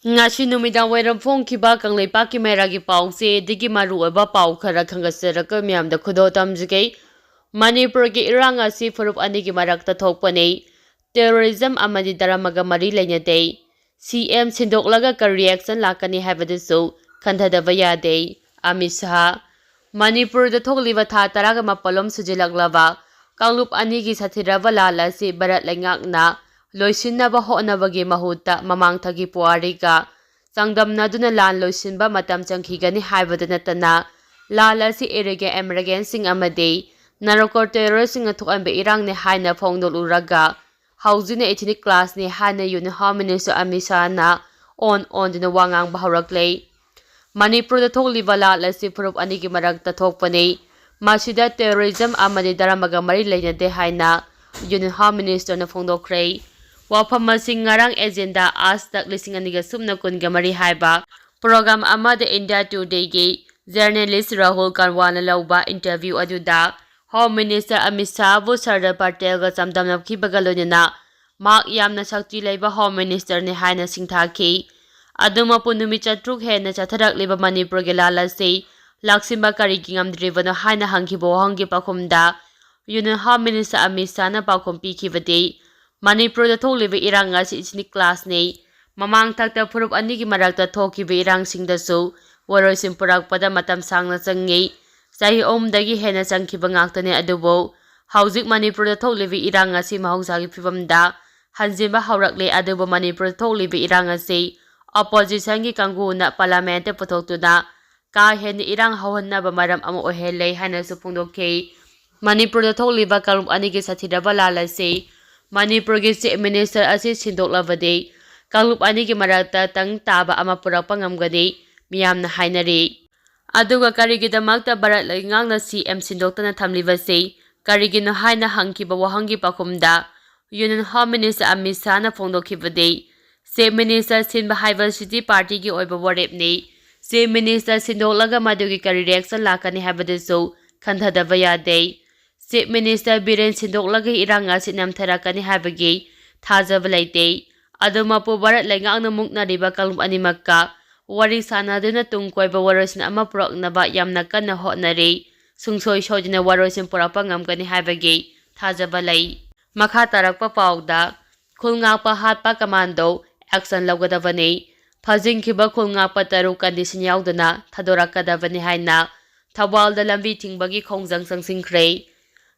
Ngasi numidang wairam phongkhiba kangleipakki mairagi pause digi maruoba pau khara khangasaraka miyamda khudo tamjigei Manipurgi irang asi furup anigi marakta thokpane terrorism amadi daramaga mari lenyate CM Sindoklaga ka reaction lakanni haibadusu khanthadaba yade Amit shah Manipur da thokliba tha taraga mapalom sujilaklaba kanglup anigi sathiraba lala si barat lengakna loisinaba honabagi mahuta mamangthagi puariga sangdamnaduna lan loisinba matam changkhigani haibadana tana lala si erege emergensing amadi narokor terroristing athukambe irang ne haina phongdol uraga haujina ethnic class ne haina uniform minister amisana on dina wangang bahorakle Manipur da thokliba lala si furup anigi marakta thokpane masida terrorism amadi daramaga mari leinade haina uniform minister na phongdokre wafam masing ngarang agenda astak lising aniga sumna kunga mari haiba program amada India Today gi journalist Rahul Kanwana lauba interview aduda Home Minister Amit Shah bu Sardar Patel ga chamdamnabki bagalonina mak yamna sakti leiba Home Minister ne haina singthaki aduma punumi chatruk hena chatharak leba Manipur ge lala se laksimba kari gingamdribana haina hangkibo hangi pakhumda Union Home Minister Amit Shah na pakhum pikhibade Manipur da thokliba iranga si ichni class ne mamang thakta furup anigi marakta thokiba irang singdasu waroisim purakpada matam sangna changi sahi dagi hena changkhiba ngaktane adubo hauzik Manipur da thokliba iranga si mahausagi phibamda hanjimba haurakle adubo Manipur da thokliba iranga si opposition gi kanguna parliament puthokuna ka hen irang hawannaba maram ama ohele hana su phungdokhe Manipur da thokliba karum anigi sathidaba lala se Manipur gi chief minister asi sindoklabade kalup anigi marakta tang taba ama purakpa ngamgani miyamna hainari aduga karigidamakta barat laingangna CM sindoktana thamlibase karigino haina hangkiba wahangi pakhumda Union Home Minister Amit Shah na phongdokhibade Chief Minister Sinba Haival City Party gi oiba warepni Chief Minister Sindoklaga madugi kari reaction lakani haibadusu khanthadaba yade Chief Minister Biren Sindoklaga iranga sinam tharakani haibagi thajaba leite adumapu barat laingangna muknariba kalum animakka wari sanaduna tungkoiba warosin ama puraknaba yamna kanna hotnari sungsoi sojina warosin purapa ngamgani haibagi thajaba lei makha tarakpa pauda khulngakpa hatpa commando action lawgadabani phajingkhiba khulngakpa taru condition yaudana thadorakadabani haina Thawalda lambi tingbagi khongjang sangsingkhre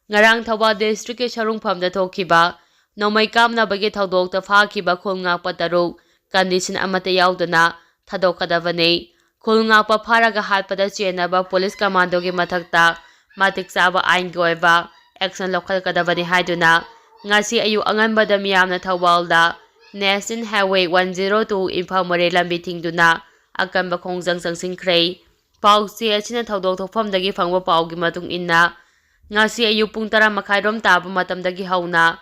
ngarang Thawal district ke sarungphamda thokhiba nomai kamna bagi thodokta phakhiba khulngakpa taru condition amata yaudana thadokadabani khulngakpa pharaga hatpada chenaba police commando gi mathakta matik chaba ain goiba action lokhalkadabani haiduna ngasi ayu anganbada miyamna Thawalda National Highway 102 Infamore lambi thingduna akanba khongjang sangsingkhre pausi achina thodok thokphamdagi phangba paugi matung inna ngasi ayu pung 10 rom taba matamdagi hauna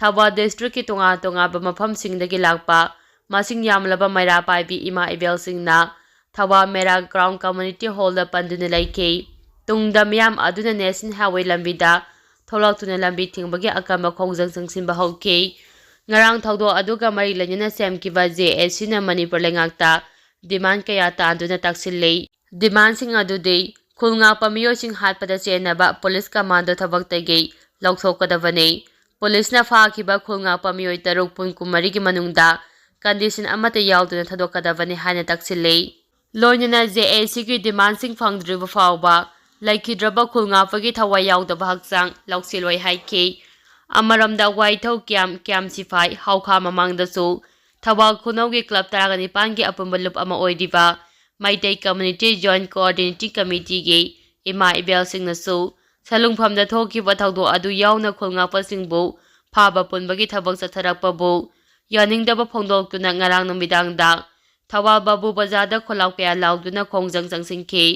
Thawal district ki tonga ba mafam singdagi lakpa masing yamlaba maira paibi ima ibel singna Thawal mera ground community hall da panduna laike tungda miyam aduna National Highway lambida tholaktuna lambi thingbagi akamba khongjang sangsinba hauke ngarang thawdo aduga mari lanyana semkiba JSC na Manipur lengakta demand kaya tanduna taksillei demand sing adude khulngakpa miyosing hatpada chenaba police commando thabaktagi lauthokadabani police na fakhiba khulngakpa miyoi taruk pun kumari gi manungda condition amata yauduna thadokadabani haina taksillei loinana JSC gi demand sing phangdriba fawba leikhidre khulngakpagi thawai yaudaba hakchang lauksiloi haike amaramda waithau kyam sifai haukha mamangdasu Thawal khunaugi club 12 gi apumbalup ama oidiba Maitai Community Joint Coordinating Committee gi ima ibel singnasu salungphamda thokiba thawdo adu yauna khulngakpa singbu phaba punbagi thabak chatharakpabu yaningdaba phongdoktuna ngarang numidangda Thawal babu bazada kholakpya lauduna khongjang sangsingkhi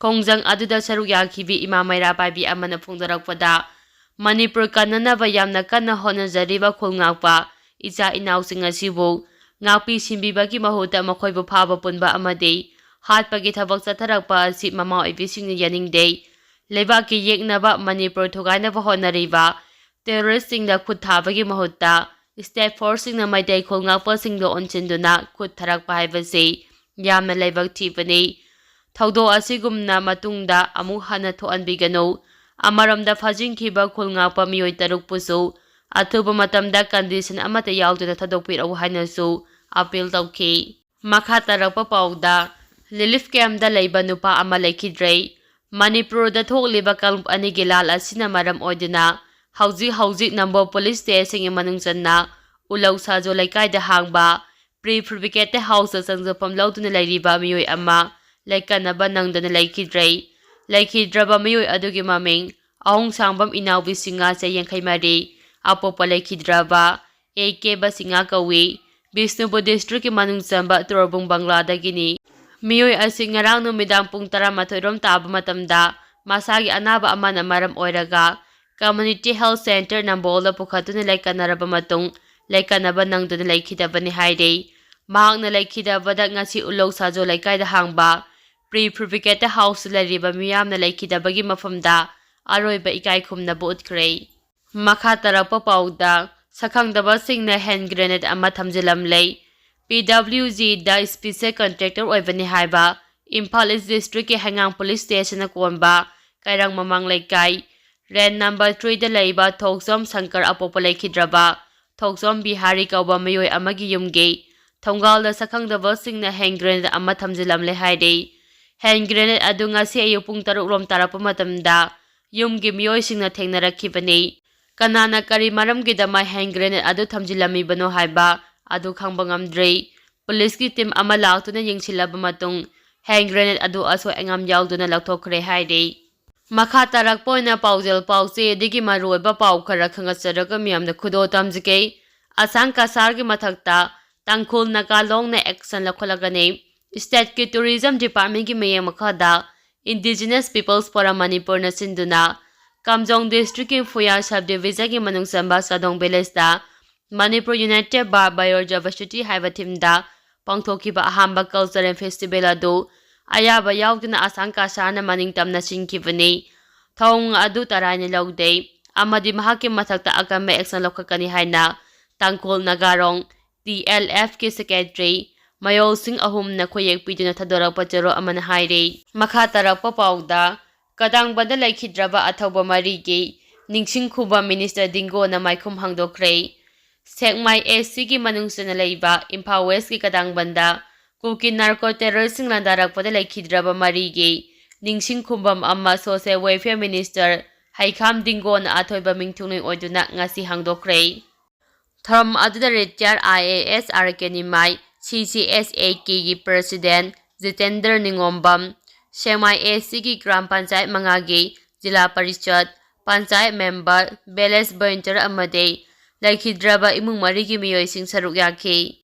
khongjang aduda saruk yakhibi ima maira paibi amana phongdarakpada Manipur kananaba yamna kanna honajariba khulngakpa icha inausing asibu ngakpi simbibagi mahuta makhoibu phaba punba amade hatpagi thabak chatharakpa asi mama ibising yaningde lebaki yeknaba Manipur thugainaba honariba terroristing da khut thabagi mahutta state ꯐꯣꯔꯁꯁꯤꯡꯅ ꯃꯩꯇꯩ ꯈꯣꯜꯉꯥꯛꯄꯁꯤꯡꯗ ꯑꯣꯟꯁꯤꯟꯗꯨꯅ ꯈꯨꯠ ꯊꯥꯔꯛꯄ ꯍꯥꯏꯕꯁꯤ ꯌꯥꯝꯅ ꯂꯥꯏꯕꯛ ꯊꯤꯕꯅꯤ꯫ ꯊꯧꯗꯣꯛ ꯑꯁꯤꯒꯨꯝꯅ ꯃꯇꯨꯡꯗ ꯑꯃꯨꯛ ꯍꯟꯅ ꯊꯣꯛꯍꯟꯕꯤꯒꯅꯨ꯫ ꯑꯃꯔꯣꯝꯗ ꯐꯥꯖꯤꯟꯈꯤꯕ ꯈꯨꯜꯉꯥꯛꯄ ꯃꯤꯑꯣꯏ 6ꯄꯨꯁꯨ ꯑꯊꯨꯕ ꯃꯇꯝꯗ ꯀꯟꯗꯤꯁꯟ ꯑꯃꯠꯇ ꯌꯥꯎꯗꯅ ꯊꯥꯗꯣꯛꯄꯤꯔꯛꯎ ꯍꯥꯏꯅꯁꯨ ꯑꯄꯤꯜ ꯇꯧꯈꯤ꯫ ꯃꯈꯥ ꯇꯥꯔꯛꯄ ꯄꯥꯎꯗ ꯔꯤꯂꯤꯐ ꯀꯦꯝꯞꯇ ꯂꯩꯕ ꯅꯨꯄꯥ ꯑꯃ ꯂꯩꯈꯤꯗ꯭ꯔꯦ꯫ ꯃꯅꯤꯄꯨꯔꯗ ꯊꯣꯛꯂꯤꯕ ꯀꯥꯡꯂꯨꯞ ꯑꯅꯤꯒꯤ ꯂꯥꯜ ꯑꯁꯤꯅ ꯃꯔꯝ ꯑꯣꯏꯗꯨꯅ ꯍꯧꯖꯤꯛ ꯅꯝꯕꯣꯜ ꯄꯨꯂꯤꯁ ꯁ꯭ꯇꯦꯁꯟꯒꯤ ꯃꯅꯨꯡ ꯆꯟꯅ ꯎꯂꯧ ꯁꯥꯖꯣ ꯂꯩꯀꯥꯏꯗ ꯍꯥꯡꯕ ꯄ꯭ꯔꯤ-ꯐꯦꯕ꯭ꯔꯤꯀꯦꯇꯦꯗ ꯍꯥꯎꯁꯇ ꯆꯪꯖꯐꯝ ꯂꯧꯗꯨꯅ ꯂꯩꯔꯤꯕ ꯃꯤꯑꯣꯏ ꯑꯃ ꯂꯩꯀꯟꯅꯕ ꯅꯪꯗꯅ ꯂꯩꯈꯤꯗ꯭ꯔꯦ꯫ ꯂꯩꯈꯤꯗ꯭ꯔꯕ ꯃꯤꯑꯣꯏ ꯑꯗꯨꯒꯤ ꯃꯃꯤꯡ ꯑꯍꯣꯡꯁꯥꯡꯕꯝ ꯏꯅꯥꯎꯕꯤ ꯁꯤꯡꯍ ꯆꯍꯤ 84, ꯑꯄꯣꯛꯄ ꯂꯩꯈꯤꯗ꯭ꯔꯕ A.K. ꯕꯁꯤꯡꯍ ꯀꯧꯏ꯫ ꯕꯤꯁꯅꯨꯄꯨꯔ ꯗꯤꯁꯇ꯭ꯔꯤꯛꯀꯤ ꯃꯅꯨꯡ ꯆꯟꯕ ꯇꯣꯔꯕꯨꯡ ꯕꯪꯒ꯭ꯂꯥꯗꯒꯤꯅꯤ꯫ ꯃꯤꯑꯣꯏ ꯑꯁꯤ ꯉꯔꯥꯡ ꯅꯨꯃꯤꯗꯥꯡ ꯄꯨꯡ 11 ꯔꯣꯝ ꯇꯥꯕ ꯃꯇꯝꯗ ꯃꯁꯥꯒꯤ ꯑꯅꯥꯕ ꯑꯃꯅ ꯃꯔꯝ ꯑꯣꯏꯔꯒ ꯀꯝꯃ꯭ꯌꯨꯅꯤꯇꯤ ꯍꯦꯜꯊ ꯁꯦꯟꯇꯔ ꯅꯝꯕꯣꯜꯗ ꯄꯨꯈꯠꯇꯨꯅ ꯂꯩꯀꯠꯅꯔꯕ ꯃꯇꯨꯡ ꯂꯩꯀꯠꯅꯕ ꯅꯪꯗꯨꯅ ꯂꯩꯈꯤꯗꯕꯅꯤ ꯍꯥꯏꯔꯤ꯫ ꯃꯍꯥꯛꯅ ꯂꯩꯈꯤꯗꯕꯗ ꯉꯁꯤ ꯎꯂꯧ ꯁꯥꯖꯣ ꯂꯩꯀꯥꯏꯗ ꯍꯥꯡꯕ ꯄ꯭ꯔꯤ-ꯐꯦꯕ꯭ꯔꯤꯀꯦꯇꯦꯗ ꯍꯥꯎꯁꯇ ꯂꯩꯔꯤꯕ ꯃꯤꯌꯥꯝꯅ ꯂꯩꯈꯤꯗꯕꯒꯤ ꯃꯐꯝꯗ ꯑꯔꯣꯏꯕ ꯏꯀꯥꯏ ꯈꯨꯝꯅꯕ ꯎꯠꯈ꯭ꯔꯦ꯫ ꯃꯈꯥ ꯇꯥꯔꯛꯄ ꯄꯥꯎꯗ ꯁꯛꯈꯪꯗꯕꯁꯤꯡꯅ ꯍꯦꯟ ꯒ꯭ꯔꯦꯅꯦꯗ ꯑꯃ ꯊꯝꯖꯤꯜꯂꯝꯂꯦ꯫ PWGꯗ ꯁ꯭ꯄꯤꯁꯦꯜ ꯀꯟꯇ꯭ꯔꯦꯛꯇꯔ ꯑꯣꯏꯕꯅꯤ ꯍꯥꯏꯕ ꯏꯝꯐꯥꯜ ꯏꯁ ꯗꯤꯁꯇ꯭ꯔꯤꯛꯀꯤ ꯍꯩꯉꯥꯡ ꯄꯨꯂꯤꯁ ꯁ꯭ꯇꯦꯁꯟꯅ ꯀꯣꯟꯕ ꯀꯩꯔꯪ ꯃꯃꯥꯡ ꯂꯩꯀꯥꯏ ꯔꯦꯟ ꯅꯝꯕꯔ 3ꯗ ꯂꯩꯕ ꯊꯣꯛꯆꯣꯝ ꯁꯪꯀꯔ ꯑꯄꯣꯛꯄ ꯂꯩꯈꯤꯗ꯭ꯔꯕ ꯊꯣꯛꯆꯣꯝ ꯕꯤꯍꯥꯔꯤ ꯀꯧꯕ ꯃꯤꯑꯣꯏ ꯑꯃꯒꯤ ꯌꯨꯝꯒꯤ ꯊꯣꯡꯒꯥꯜꯗ ꯁꯛꯈꯪꯗꯕꯁꯤꯡꯅ ꯍꯦꯟ ꯒ꯭ꯔꯦꯅꯦꯗ ꯑꯃ ꯊꯝꯖꯤꯜꯂꯝꯂꯦ ꯍꯥꯏꯔꯤ꯫ ꯍꯦꯟ ꯒ꯭ꯔꯦꯅꯦꯗ ꯑꯗꯨ ꯉꯁꯤ ꯑꯌꯨꯛ ꯄꯨꯡ 6 ꯔꯣꯝ ꯇꯥꯔꯛꯄ ꯃꯇꯝꯗ ꯌꯨꯝꯒꯤ ꯃꯤꯑꯣꯏꯁꯤꯡꯅ ꯊꯦꯡꯅꯔꯛꯈꯤꯕꯅꯤ꯫ ꯀꯅꯥꯅ ꯀꯔꯤ ꯃꯔꯝꯒꯤꯗꯃꯛ ꯍꯦꯟ ꯒ꯭ꯔꯦꯅꯦꯗ ꯑꯗꯨ ꯊꯝꯖꯤꯜꯂꯝꯃꯤꯕꯅꯣ ꯍꯥꯏꯕ ꯑꯗꯨ ꯈꯪꯕ ꯉꯝꯗ꯭ꯔꯤ꯫ ꯄꯨꯂꯤꯁꯀꯤ ꯇꯤꯝ ꯑꯃ ꯂꯥꯛꯇꯨꯅ ꯌꯦꯡꯁꯤꯜꯂꯕ ꯃꯇꯨꯡ ꯍꯦꯟ ꯒ꯭ꯔꯦꯅꯦꯗ ꯑꯗꯨ ꯑꯁꯣꯏ ꯑꯉꯥꯝ ꯌꯥꯎꯗꯅ ꯂꯧꯊꯣꯛꯈ꯭ꯔꯦ ꯍꯥꯏꯔꯤ꯫ ꯃꯈꯥ ꯇꯥꯔꯛꯄ ꯑꯣꯏꯅ ꯄꯥꯎꯖꯦꯜ ꯄꯥꯎꯆꯦꯗꯒꯤ ꯃꯔꯨꯑꯣꯏꯕ ꯄꯥꯎ ꯈꯔ ꯈꯪꯒꯠꯆꯔꯒ ꯃꯤꯌꯥꯝꯗ ꯈꯨꯗꯣꯜ ꯇꯝꯖꯒꯦ꯫ ꯑꯁꯥꯝ ꯀꯁꯥꯔꯒꯤ ꯃꯊꯛꯇ ꯇꯥꯡꯈꯨꯜ ꯅꯥꯒꯥꯂꯣꯡꯅ ꯑꯦꯛꯁꯟ ꯂꯧꯈꯠꯂꯒꯅꯤ꯫ ꯁ꯭ꯇꯦꯠꯀꯤ ꯇꯨꯔꯤꯖꯝ ꯗꯤꯄꯥꯔꯠꯃꯦꯟꯠꯀꯤ ꯃꯤꯠꯌꯦꯡ ꯃꯈꯥꯗ ꯏꯟꯗꯤꯖꯤꯅꯁ ꯄꯤꯄꯜꯁ ꯐꯣꯔꯝ ꯃꯅꯤꯄꯨꯔꯅ ꯁꯤꯟꯗꯨꯅ ꯀꯥꯝꯖꯣꯡ ꯗꯤꯁꯇ꯭ꯔꯤꯛꯀꯤ ꯐꯨꯌꯥ ꯁꯕ ꯗꯤꯚꯤꯖꯟꯒꯤ ꯃꯅꯨꯡ ꯆꯟꯕ ꯆꯥꯗꯣꯡ ꯚꯤꯂꯦꯖꯇ ꯃꯅꯤꯄꯨꯔ ꯌꯨꯅꯥꯏꯇꯦꯗ ꯕꯥꯏ ꯕꯥꯏꯑꯣꯗꯥꯏꯕꯔꯁꯤꯇꯤ ꯍꯥꯏꯕ ꯊꯤꯝꯗ ꯄꯥꯡꯊꯣꯛꯈꯤꯕ ꯑꯍꯥꯟꯕ ꯀꯜꯆꯔꯦꯜ ꯐꯦꯁꯇꯤꯚꯦꯜ ꯑꯗꯨ ꯑꯌꯥꯕ ꯌꯥꯎꯗꯅ ꯑꯁꯥꯝ ꯀꯁꯥꯔꯅ ꯃꯅꯤꯡꯇꯝꯅ ꯁꯤꯟꯈꯤꯕꯅꯤ꯫ ꯊꯧꯑꯣꯡ ꯑꯗꯨ ꯇꯔꯥꯏꯅ ꯂꯧꯗꯦ ꯑꯃꯗꯤ ꯃꯍꯥꯛꯀꯤ ꯃꯊꯛꯇ ꯑꯀꯟꯕ ꯑꯦꯛꯁꯟ ꯂꯧꯈꯠꯀꯅꯤ ꯍꯥꯏꯅ ꯇꯥꯡꯈꯨꯜ ꯅꯥꯒꯥꯔꯣꯡ TLFꯀꯤ ꯁꯦꯀ꯭ꯔꯦꯇꯔꯤ ꯃꯌꯣꯜꯁꯤꯡ 3ꯅ ꯈꯨꯌꯦꯛ ꯄꯤꯗꯨꯅ ꯊꯥꯗꯣꯔꯛꯄ ꯆꯦꯔꯣꯜ ꯑꯃꯅ ꯍꯥꯏꯔꯤ꯫ ꯃꯈꯥ ꯇꯥꯔꯛꯄ ꯄꯥꯎꯗ ꯀꯗꯥꯡꯕꯟꯗ ꯂꯩꯈꯤꯗ꯭ꯔꯕ ꯑꯊꯧꯕ 4ꯒꯤ ꯅꯤꯡꯁꯤꯡ ꯈꯨꯕꯝ ꯃꯤꯅꯤꯁꯇꯔ ꯗꯤꯡꯒꯣꯅ ꯃꯥꯏꯈꯨꯝ ꯍꯥꯡꯗꯣꯛꯈ꯭ꯔꯦ꯫ ꯁꯦꯛꯃꯥꯏ SCꯒꯤ ꯃꯅꯨꯡ ꯆꯟꯅ ꯂꯩꯕ ꯏꯝꯐꯥꯜ ꯋꯦꯁꯀꯤ ꯀꯗꯥꯡꯕꯟꯗ ꯀꯨꯀꯤ ꯅꯥꯔꯀꯣ ꯇꯦꯔꯣꯔꯤꯁꯁꯤꯡ ꯂꯥꯟꯗꯥꯔꯛꯄꯗ ꯂꯩꯈꯤꯗ꯭ꯔꯕ 4ꯒꯤ ꯅꯤꯡꯁꯤꯡ ꯈꯨꯕꯝ ꯑꯃ ꯁꯣꯁꯤꯌꯦꯜ ꯋꯦꯜꯐꯤꯌꯔ ꯃꯤꯅꯤꯁꯇꯔ ꯍꯩꯈꯥꯝ ꯗꯤꯡꯒꯣꯅ ꯑꯊꯣꯏꯕ ꯃꯤꯡꯊꯨꯡꯂꯦꯟ ꯑꯣꯏꯗꯨꯅ ꯉꯁꯤ ꯍꯥꯡꯗꯣꯛꯈ꯭ꯔꯦ꯫ ꯊꯧꯔꯝ ꯑꯗꯨꯗ ꯔꯤꯇꯥꯌꯔ IAS RK ꯅꯤꯃꯥꯏ CCSAKꯒꯤ ꯄ꯭ꯔꯁꯤꯗꯦꯟꯠ ꯖꯤꯇꯦꯟꯗ꯭ꯔ ꯅꯤꯉꯣꯝꯕꯝ, ꯁꯦꯛꯃꯥꯏ SCꯒꯤ ꯒ꯭ꯔꯥꯝ ꯄꯟꯆꯥꯌꯠ 5ꯒꯤ zila parishad, panchayat member, village volunteer ꯑꯃꯗꯤ ꯂꯩꯈꯤꯗ꯭ꯔꯕ ꯏꯃꯨꯡ 4ꯒꯤ ꯃꯤꯑꯣꯏꯁꯤꯡ ꯁꯔꯨꯛ ꯌꯥꯈꯤ꯫